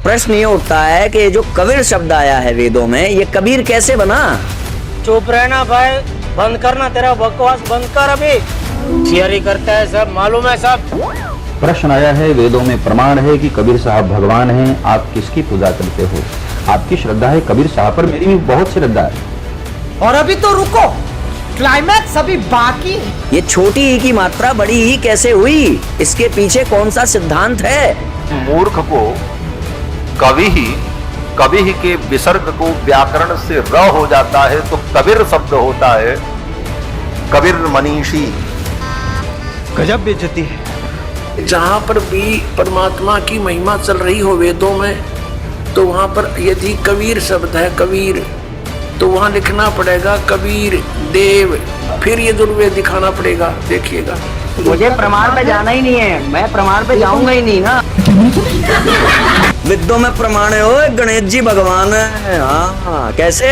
प्रश्न ये उठता है कि जो कबीर शब्द आया है वेदों में, ये कबीर कैसे बना? चुप रहना भाई, बंद करना तेरा बकवास, बंद कर अभी। थियरी करता है सब, मालूम है सब। प्रश्न आया है, वेदों में प्रमाण है कि कबीर साहब भगवान हैं, आप किसकी पूजा करते हो? आपकी श्रद्धा है कबीर साहब पर, मेरी भी बहुत श्रद्धा है। और अभी तो रुको, क्लाइमैक्स अभी बाकी है। ये छोटी ई की मात्रा बड़ी ई कैसे हुई? इसके पीछे कौन सा सिद्धांत है? मूर्ख को कवि ही के विसर्ग को व्याकरण से र हो जाता है तो कबीर शब्द होता है कबीर मनीषी। गजब बेइज्जती है। जहाँ पर भी परमात्मा की महिमा चल रही हो वेदों में, तो वहाँ पर यदि कबीर शब्द है कबीर, तो वहाँ लिखना पड़ेगा कबीर देव, फिर ये दुर्वेद दिखाना पड़ेगा। देखिएगा, मुझे प्रमाण पे जाना ही नहीं है, मैं प्रमाण पे जाऊंगा ही नहीं ना। विद्यों में प्रमाण है, ओ गणेश जी भगवान है। हाँ, कैसे?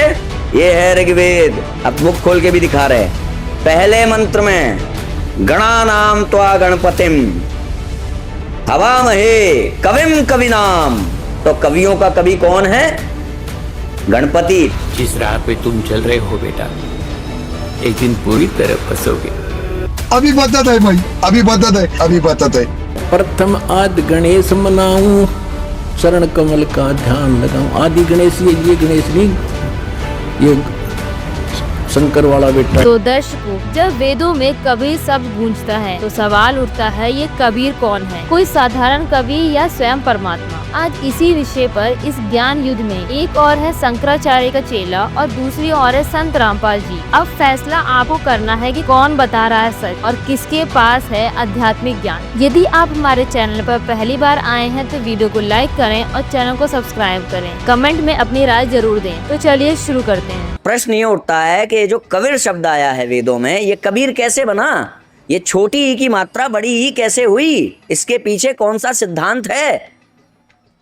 ये है ऋग्वेद। अब बुक खोल के भी दिखा रहे। पहले मंत्र में गणा नाम त्वा गणपतिम हवामहे कविम कविनाम। तो कवियों का कवि कौन है? गणपति। जिस राह पे तुम चल रहे हो बेटा, एक दिन पूरी तरह फंसोगे। अभी बता दे भाई, अभी बता दे। प्रथम आदि गणेश मनाऊं, शरण कमल का ध्यान लगाऊं। आदि गणेश ये गणेश नहीं, ये शंकर वाला बेटा। तो दर्शकों, जब वेदों में कबीर शब्द गूंजता है तो सवाल उठता है, ये कबीर कौन है? कोई साधारण कवि या स्वयं परमात्मा? आज इसी विषय पर इस ज्ञान युद्ध में एक और है शंकराचार्य का चेला और दूसरी और है संत रामपाल जी। अब फैसला आपको करना है कि कौन बता रहा है सच और किसके पास है आध्यात्मिक ज्ञान। यदि आप हमारे चैनल पर पहली बार आए हैं तो वीडियो को लाइक करें और चैनल को सब्सक्राइब करें। कमेंट में अपनी राय जरूर दें। तो चलिए शुरू करते हैं। प्रश्न ये उठता है कि जो कबीर शब्द आया है वेदों में, ये कबीर कैसे बना? ये छोटी ई की मात्रा बड़ी ई कैसे हुई? इसके पीछे कौन सा सिद्धांत है?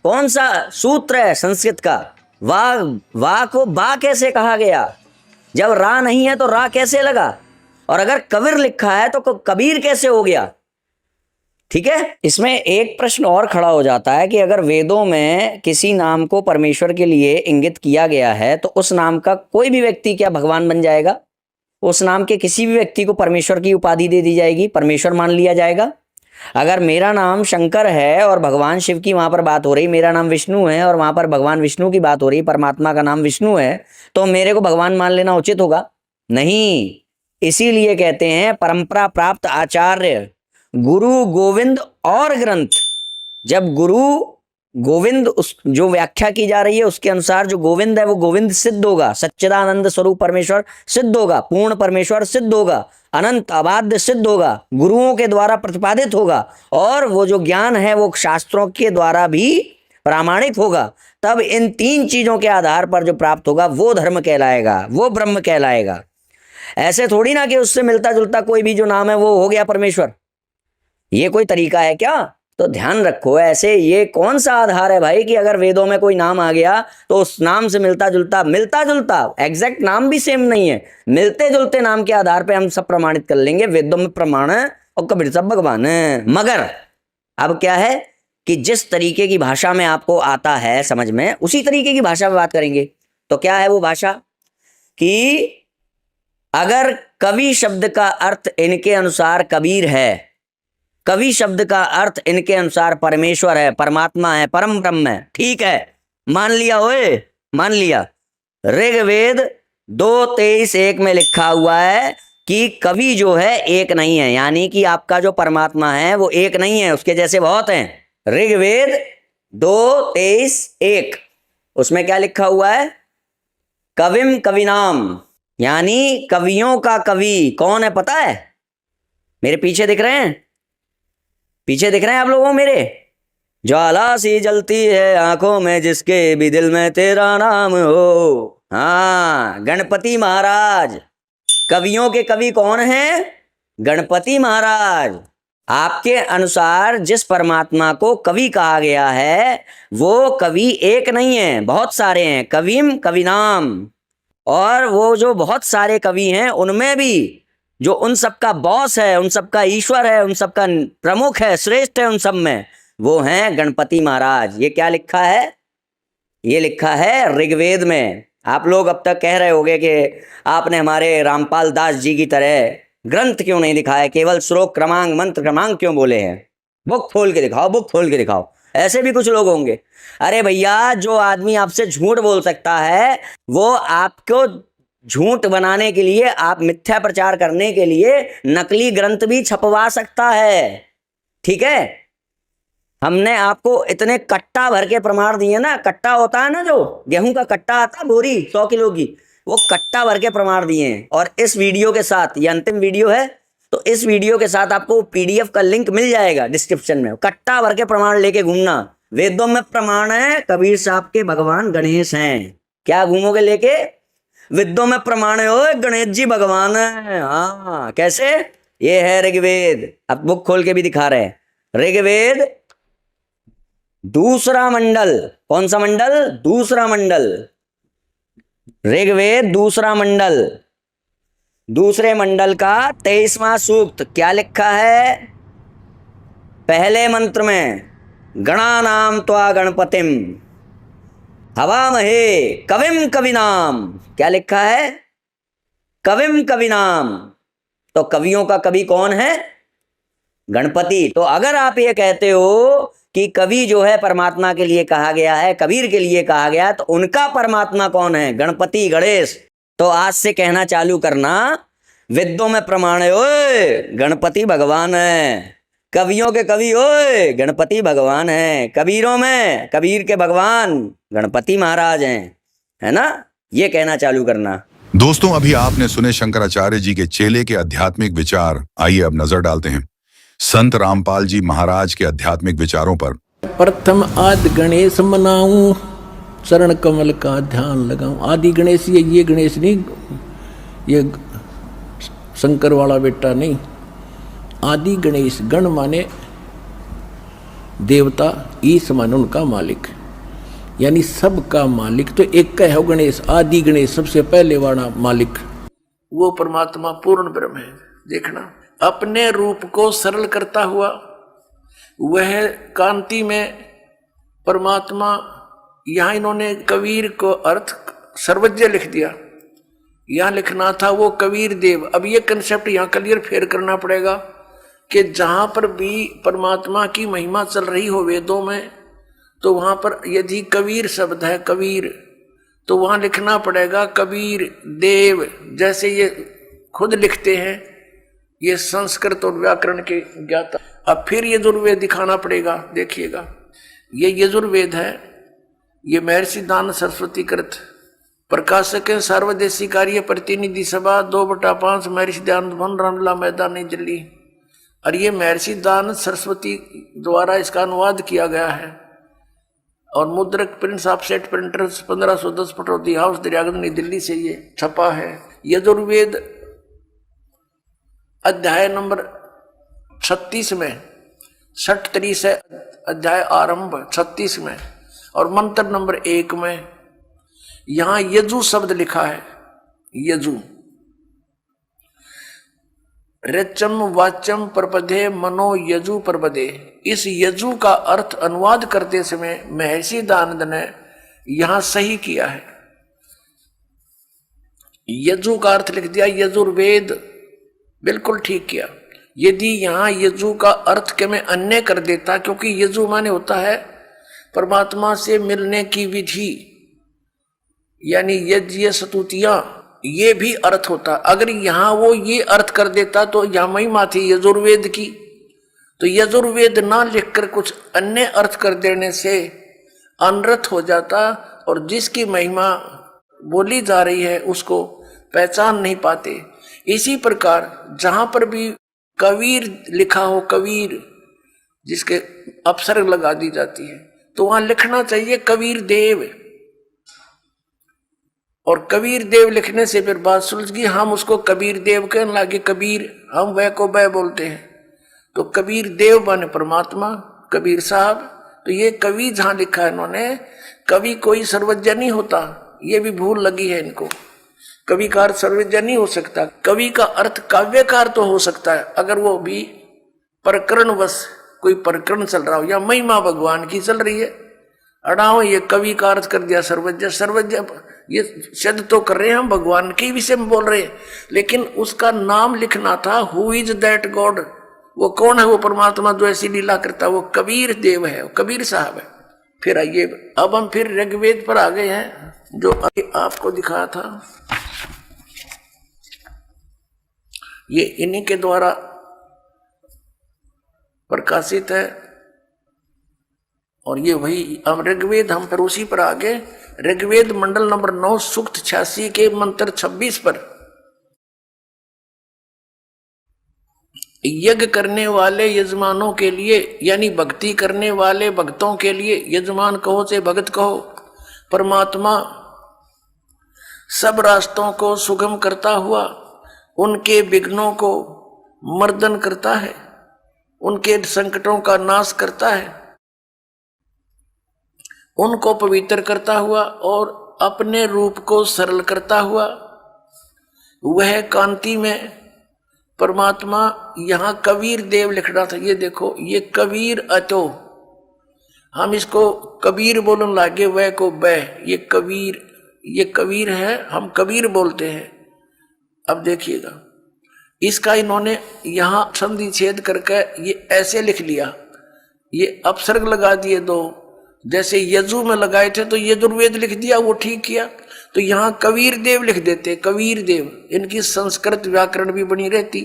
कौन सा सूत्र है संस्कृत का? वाह को बा कैसे कहा गया? जब रा नहीं है तो रा कैसे लगा? और अगर कबीर लिखा है तो कबीर कैसे हो गया? ठीक है, इसमें एक प्रश्न और खड़ा हो जाता है कि अगर वेदों में किसी नाम को परमेश्वर के लिए इंगित किया गया है तो उस नाम का कोई भी व्यक्ति क्या भगवान बन जाएगा? उस नाम के किसी भी व्यक्ति को परमेश्वर की उपाधि दे दी जाएगी, परमेश्वर मान लिया जाएगा। अगर मेरा नाम शंकर है और भगवान शिव की वहां पर बात हो रही, मेरा नाम विष्णु है और वहां पर भगवान विष्णु की बात हो रही, परमात्मा का नाम विष्णु है, तो मेरे को भगवान मान लेना उचित होगा? नहीं। इसीलिए कहते हैं परंपरा प्राप्त आचार्य गुरु गोविंद और ग्रंथ। जब गुरु गोविंद उस जो व्याख्या की जा रही है उसके अनुसार जो गोविंद है वो गोविंद सिद्ध होगा, सच्चिदानंद स्वरूप परमेश्वर सिद्ध होगा, पूर्ण परमेश्वर सिद्ध होगा, अनंत अबाध्य सिद्ध होगा, गुरुओं के द्वारा प्रतिपादित होगा और वो जो ज्ञान है वो शास्त्रों के द्वारा भी प्रामाणिक होगा। तब इन तीन चीजों के आधार पर जो प्राप्त होगा वो धर्म कहलाएगा, वो ब्रह्म कहलाएगा। ऐसे थोड़ी ना कि उससे मिलता जुलता कोई भी जो नाम है वो हो गया परमेश्वर। ये कोई तरीका है क्या? तो ध्यान रखो, ऐसे ये कौन सा आधार है भाई कि अगर वेदों में कोई नाम आ गया तो उस नाम से मिलता जुलता एग्जैक्ट नाम भी सेम नहीं है, मिलते जुलते नाम के आधार पे हम सब प्रमाणित कर लेंगे वेदों में प्रमाण है और कबीर सब भगवान है। मगर अब क्या है कि जिस तरीके की भाषा में आपको आता है समझ में, उसी तरीके की भाषा में बात करेंगे। तो क्या है वो भाषा कि अगर कवि शब्द का अर्थ इनके अनुसार कबीर है, कवि शब्द का अर्थ इनके अनुसार परमेश्वर है, परमात्मा है, परम ब्रह्म है, ठीक है, मान लिया ओए, मान लिया। ऋग्वेद 2:23:1 में लिखा हुआ है कि कवि जो है एक नहीं है, यानी कि आपका जो परमात्मा है वो एक नहीं है, उसके जैसे बहुत हैं। ऋग्वेद 2:23:1 उसमें क्या लिखा हुआ है? कविम कविनाम, यानी कवियों का कवि कौन है पता है? मेरे पीछे दिख रहे हैं, पीछे दिख रहे हैं आप लोगों मेरे? ज्वाला सी जलती है आंखों में जिसके भी दिल में तेरा नाम हो। हाँ, गणपति महाराज। कवियों के कवि कौन हैं? गणपति महाराज। आपके अनुसार जिस परमात्मा को कवि कहा गया है वो कवि एक नहीं है, बहुत सारे हैं, कविम कविनाम। और वो जो बहुत सारे कवि हैं उनमें भी जो उन सबका बॉस है, उन सबका ईश्वर है, उन सबका प्रमुख है, श्रेष्ठ है, उन सब में वो हैं गणपति महाराज। ये क्या लिखा है? ये लिखा है ऋग्वेद में। आप लोग अब तक कह रहे होंगे कि आपने हमारे रामपाल दास जी की तरह ग्रंथ क्यों नहीं दिखाया, केवल श्लोक क्रमांक मंत्र क्रमांक क्यों बोले हैं। बुक खोल के दिखाओ, बुक खोल के दिखाओ। ऐसे भी कुछ लोग होंगे। अरे भैया, जो आदमी आपसे झूठ बोल सकता है वो आपको झूठ बनाने के लिए, आप मिथ्या प्रचार करने के लिए नकली ग्रंथ भी छपवा सकता है। ठीक है, हमने आपको इतने कट्टा भर के प्रमाण दिए ना। कट्टा होता है ना, जो गेहूं का कट्टा आता है, बोरी 100 किलो की, वो कट्टा भर के प्रमाण दिए हैं। और इस वीडियो के साथ, ये अंतिम वीडियो है, तो इस वीडियो के साथ आपको PDF का लिंक मिल जाएगा डिस्क्रिप्शन में। कट्टा भर के प्रमाण लेके घूमना। वेदों में प्रमाण है कबीर साहब के भगवान गणेश हैं। क्या घूमोगे लेके? वेदों में प्रमाण है, ओ गणेश जी भगवान है। हाँ, कैसे? ये है ऋग्वेद। अब बुक खोल के भी दिखा रहे हैं। ऋग्वेद दूसरा मंडल। कौन सा मंडल? दूसरा मंडल। ऋग्वेद दूसरा मंडल, दूसरे मंडल का 23वां सूक्त। क्या लिखा है पहले मंत्र में? गणानाम त्वा गणपतिम हवामहे कविम कविनाम। क्या लिखा है? कविम कविनाम। तो कवियों का कवि कौन है? गणपति। तो अगर आप ये कहते हो कि कवि जो है परमात्मा के लिए कहा गया है, कबीर के लिए कहा गया है, तो उनका परमात्मा कौन है? गणपति, गणेश। तो आज से कहना चालू करना, वेदों में प्रमाण है, ओए गणपति भगवान है। कवियों के कवि ओए गणपति भगवान है। कबीरों में कबीर के भगवान गणपति महाराज हैं, है ना? ये कहना चालू करना। दोस्तों, अभी आपने सुने शंकराचार्य जी के चेले के आध्यात्मिक विचार। आइए अब नजर डालते हैं संत रामपाल जी महाराज के आध्यात्मिक विचारों पर। प्रथम आदि गणेश मनाऊं, चरण कमल का ध्यान लगाऊं। आदि गणेश, ये गणेश नहीं, ये शंकर वाला बेटा नहीं। आदि गणेश, गण माने देवता, ईश माने उनका मालिक, यानी सबका मालिक। तो एक का है गणेश, आदि गणेश, सबसे पहले वाला मालिक। वो परमात्मा पूर्ण ब्रह्म है। देखना, अपने रूप को सरल करता हुआ वह कांति में परमात्मा। यहां इन्होंने कबीर को अर्थ सर्वज्ञ लिख दिया, यहां लिखना था वो कबीर देव। अब ये कंसेप्ट यहां क्लियर फेर करना पड़ेगा कि जहां पर भी परमात्मा की महिमा चल रही हो वेदों में, तो वहां पर यदि कबीर शब्द है, कबीर, तो वहां लिखना पड़ेगा कबीर देव। जैसे ये खुद लिखते हैं, ये संस्कृत और व्याकरण के ज्ञाता। अब फिर यजुर्वेद दिखाना पड़ेगा। देखिएगा, ये यजुर्वेद है, ये महर्षि दान सरस्वती कृत। प्रकाशक है सर्वदेशी कार्य प्रतिनिधि सभा 2/5 महर्षि दयानंद रामला मैदान नई दिल्ली। और ये महर्षि दान सरस्वती द्वारा इसका अनुवाद किया गया है। और मुद्रक Prince offset printers 1510 Pataudi house Daryaganj नई दिल्ली से ये छपा है। यजुर्वेद अध्याय नंबर 36 में, 60 से अध्याय आरंभ 36 में, और मंत्र नंबर 1 में यहां यजु शब्द लिखा है। यजु, रचम वाचम प्रपदे मनो यजु प्रपदे। इस यजु का अर्थ अनुवाद करते समय महर्षि दानंद ने यहां सही किया है। यजु का अर्थ लिख दिया यजुर्वेद, बिल्कुल ठीक किया। यदि यहां यजु का अर्थ के मैं अन्य कर देता, क्योंकि यजु माने होता है परमात्मा से मिलने की विधि, यानी यज्ञ स्तुतियां, ये भी अर्थ होता। अगर यहां वो ये अर्थ कर देता तो यहां महिमा थी यजुर्वेद की, तो यजुर्वेद ना लिखकर कुछ अन्य अर्थ कर देने से अनर्थ हो जाता, और जिसकी महिमा बोली जा रही है उसको पहचान नहीं पाते। इसी प्रकार जहां पर भी कबीर लिखा हो, कबीर जिसके अपसर्ग लगा दी जाती है, तो वहां लिखना चाहिए कबीर देव। और कबीर देव लिखने से फिर बात सुलझ गई। हम उसको कबीर देव कहने लगे, कबीर हम वह को वह बोलते हैं। तो कबीर देव बने परमात्मा, कबीर साहब। तो ये कवि जहां लिखा है इन्होंने, कवि कोई सर्वज्ञ नहीं होता, ये भी भूल लगी है इनको। कवि का अर्थ सर्वज्ञ नहीं हो सकता। कवि का अर्थ काव्यकार तो हो सकता है, अगर वो भी प्रकरणवश कोई प्रकरण चल रहा हो या महिमा भगवान की चल रही है, अड़ाओ ये कवि का अर्थ कर दिया सर्वज्ञ। सर्वज्ञ ये शब्द तो कर रहे हैं हम भगवान के विषय में बोल रहे हैं, लेकिन उसका नाम लिखना था। हु इज दैट गॉड, वो कौन है वो परमात्मा जो ऐसी लीला करता है? वो कबीर देव है, वो कबीर साहब है। फिर आइए, अब हम फिर ऋग्वेद पर आ गए हैं, जो अभी आपको दिखाया था। ये इन्हीं के द्वारा प्रकाशित है, और ये वही हम ऋग्वेद, हम फिर उसी पर आगे ऋग्वेद मंडल नंबर 9 सूक्त 86 के मंत्र 26 पर यज्ञ करने वाले यजमानों के लिए, यानी भक्ति करने वाले भक्तों के लिए, यजमान कहो से भगत कहो, परमात्मा सब रास्तों को सुगम करता हुआ उनके विघ्नों को मर्दन करता है, उनके संकटों का नाश करता है, उनको पवित्र करता हुआ और अपने रूप को सरल करता हुआ वह कांति में परमात्मा। यहां कबीर देव लिखना था। ये देखो, ये कबीर अतो, हम इसको कबीर बोलने लगे, वह को वह, ये कबीर है, हम कबीर बोलते हैं। अब देखिएगा, इसका इन्होंने यहां संधि छेद करके ये ऐसे लिख लिया, ये अपसर्ग लगा दिए दो, जैसे यजु में लगाए थे तो यजुर्वेद लिख दिया, वो ठीक किया। तो यहाँ कबीर देव लिख देते, कबीर देव, इनकी संस्कृत व्याकरण भी बनी रहती,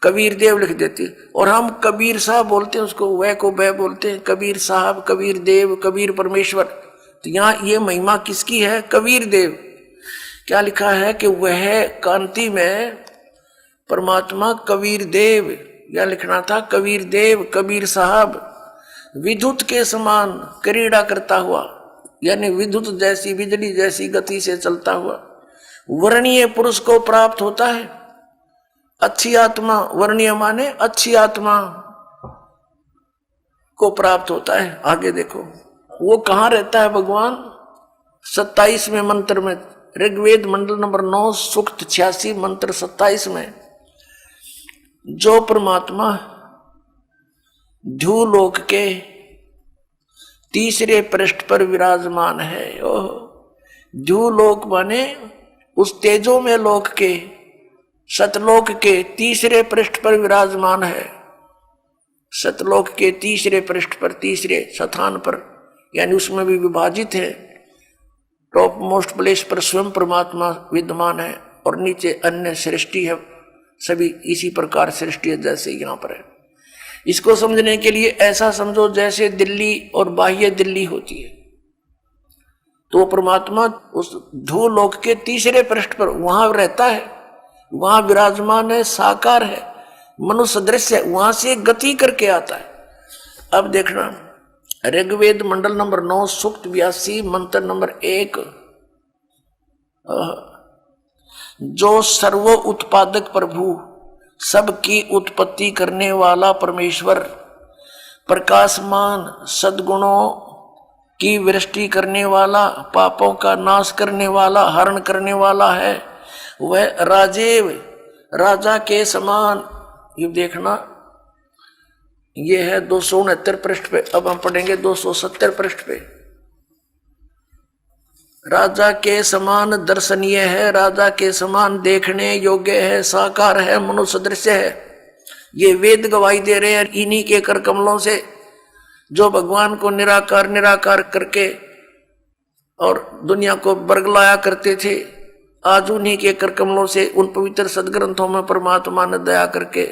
कबीर देव लिख देते। और हम कबीर साहब बोलते हैं उसको, वह को वह बोलते हैं, कबीर साहब, कबीर देव, कबीर परमेश्वर। तो यहाँ ये महिमा किसकी है? कबीर देव। क्या लिखा है कि वह कांति में परमात्मा कबीर देव, या लिखना था कबीर देव, कबीर साहब विद्युत के समान क्रीड़ा करता हुआ, यानी विद्युत जैसी, बिजली जैसी गति से चलता हुआ वर्णीय पुरुष को प्राप्त होता है। अच्छी आत्मा, वर्णीय माने अच्छी आत्मा को प्राप्त होता है। आगे देखो वो कहाँ रहता है भगवान? 27वें मंत्र में, ऋग्वेद मंडल नंबर 9 सूक्त 86 मंत्र 27 में, जो परमात्मा ध्युलोक के तीसरे पृष्ठ पर विराजमान है। ध्युलोक माने उस तेजो में लोक के, सतलोक के तीसरे पृष्ठ पर विराजमान है। सतलोक के तीसरे पृष्ठ पर, तीसरे स्थान पर, यानी उसमें भी विभाजित है। टॉप मोस्ट प्लेस पर स्वयं परमात्मा विद्यमान है और नीचे अन्य सृष्टि है। सभी इसी प्रकार सृष्टि है जैसे यहाँ पर है। इसको समझने के लिए ऐसा समझो जैसे दिल्ली और बाह्य दिल्ली होती है, तो परमात्मा उस ध्रुवलोक के तीसरे पृष्ठ पर वहां रहता है, वहां विराजमान है, साकार है, मनुष्य दृश्य है, वहां से गति करके आता है। अब देखना ऋग्वेद मंडल नंबर 9 सूक्त 82 मंत्र नंबर 1, जो सर्व उत्पादक प्रभु, सबकी उत्पत्ति करने वाला परमेश्वर, प्रकाशमान सद्गुणों की वृष्टि करने वाला, पापों का नाश करने वाला, हरण करने वाला है, वह राजेव, राजा के समान। ये देखना, ये है 269 पृष्ठ पे। अब हम पढ़ेंगे 270 पृष्ठ पे। राजा के समान दर्शनीय है, राजा के समान देखने योग्य है, साकार है, मनुष्य दृश्य है। ये वेद गवाही दे रहे हैं इन्हीं के कर कमलों से, जो भगवान को निराकार निराकार करके और दुनिया को बरगलाया करते थे। आज उन्हीं के कर कमलों से, उन पवित्र सदग्रंथों में परमात्मा ने दया करके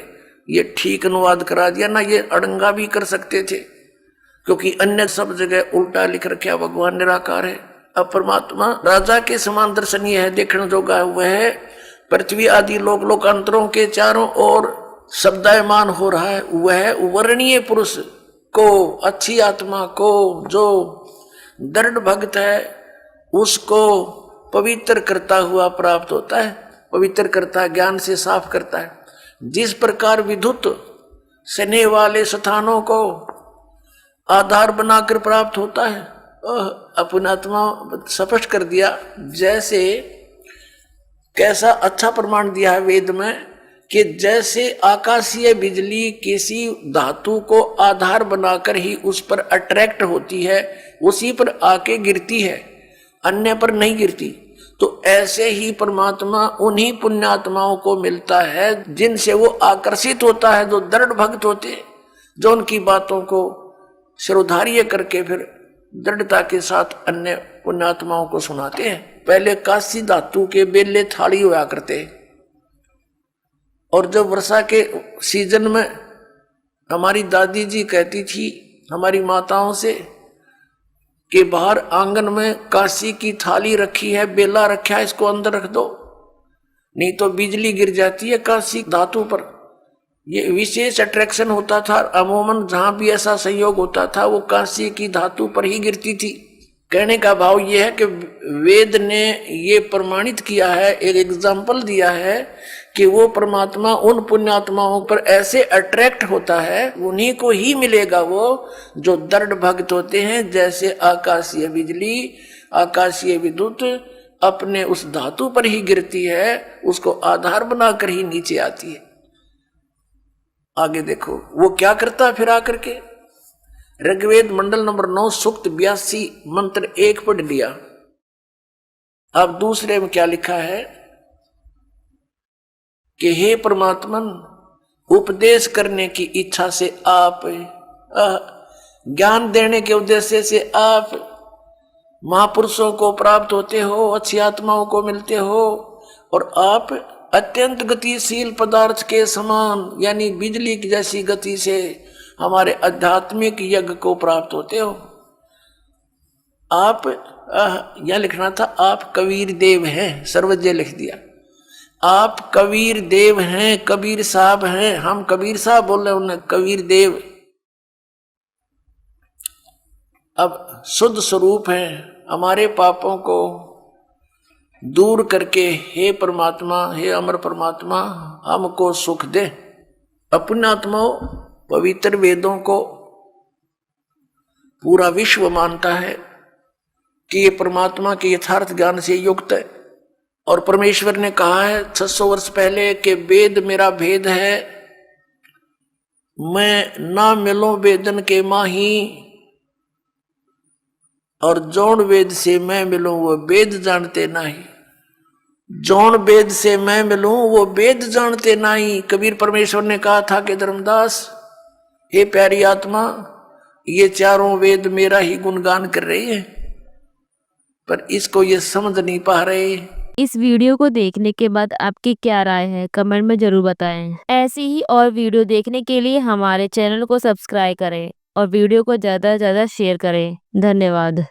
ये ठीक अनुवाद करा दिया ना। ये अड़ंगा भी कर सकते थे, क्योंकि अन्य सब जगह उल्टा लिख रखा, भगवान निराकार है। अब परमात्मा राजा के समान दर्शनीय है, देखने जोगा है। वह पृथ्वी आदि लोक लोकांतरों के चारों ओर शब्दायमान हो रहा है। वह वर्णीय पुरुष को, अच्छी आत्मा को, जो दृढ़ भक्त है, उसको पवित्र करता हुआ प्राप्त होता है। पवित्र करता है, ज्ञान से साफ करता है। जिस प्रकार विद्युत स्नेह वाले स्थानों को आधार बनाकर प्राप्त होता है, अपनात्मा स्पष्ट कर दिया। जैसे कैसा अच्छा प्रमाण दिया है वेद में कि जैसे आकाशीय बिजली किसी धातु को आधार बनाकर ही उस पर अट्रैक्ट होती है, उसी पर आके गिरती है, अन्य पर नहीं गिरती। तो ऐसे ही परमात्मा उन्हीं पुण्यात्माओं को मिलता है जिनसे वो आकर्षित होता है, जो दृढ़ भक्त होते हैं, जो उनकी बातों को शिरोधार्य करके फिर दृढ़ता के साथ अन्य पुण्यात्माओं को सुनाते हैं। पहले कांस्य धातु के बेले थाली हुआ करते, और जब वर्षा के सीजन में हमारी दादी जी कहती थी हमारी माताओं से कि बाहर आंगन में कांसी की थाली रखी है, बेला रखा है, इसको अंदर रख दो, नहीं तो बिजली गिर जाती है कांसी धातु पर। ये विशेष अट्रैक्शन होता था, अमूमन जहां भी ऐसा संयोग होता था वो कांसी की धातु पर ही गिरती थी। कहने का भाव ये है कि वेद ने ये प्रमाणित किया है, एक एग्जाम्पल दिया है कि वो परमात्मा उन पुण्यात्माओं पर ऐसे अट्रैक्ट होता है, उन्हीं को ही मिलेगा वो जो दृढ़ भक्त होते हैं। जैसे आकाशीय बिजली, आकाशीय विद्युत अपने उस धातु पर ही गिरती है, उसको आधार बनाकर ही नीचे आती है। आगे देखो वो क्या करता है फिर आकर के। ऋग्वेद मंडल नंबर 9 सूक्त 82 मंत्र 1 पढ़ लिया। अब दूसरे में क्या लिखा है कि हे परमात्मन, उपदेश करने की इच्छा से आप, ज्ञान देने के उद्देश्य से आप महापुरुषों को प्राप्त होते हो, अच्छी आत्माओं को मिलते हो, और आप अत्यंत गतिशील पदार्थ के समान यानी बिजली की जैसी गति से हमारे आध्यात्मिक यज्ञ को प्राप्त होते हो। आप यह लिखना था आप कबीर देव हैं, सर्वज्ञ लिख दिया। आप कबीर देव हैं, कबीर साहब हैं, हम कबीर साहब बोल रहे हैं, उन्हें कबीर देव। अब शुद्ध स्वरूप है, हमारे पापों को दूर करके हे परमात्मा, हे अमर परमात्मा हमको सुख दे। पुण्यात्माओं, पवित्र वेदों को पूरा विश्व मानता है कि ये परमात्मा के यथार्थ ज्ञान से युक्त है, और परमेश्वर ने कहा है 600 वर्ष पहले कि वेद मेरा भेद है, मैं ना मिलो वेदन के माही, और जौन वेद से मैं मिलूं वो वेद जानते नहीं, जौन वेद से मैं मिलूं वो वेद जानते नहीं। कबीर परमेश्वर ने कहा था कि धर्मदास, हे प्यारी आत्मा, ये चारों वेद मेरा ही गुणगान कर रही है, पर इसको ये समझ नहीं पा रहे। इस वीडियो को देखने के बाद आपकी क्या राय है, कमेंट में जरूर बताएं। ऐसी ही और वीडियो देखने के लिए हमारे चैनल को सब्सक्राइब करें और वीडियो को ज़्यादा से ज़्यादा शेयर करें। धन्यवाद।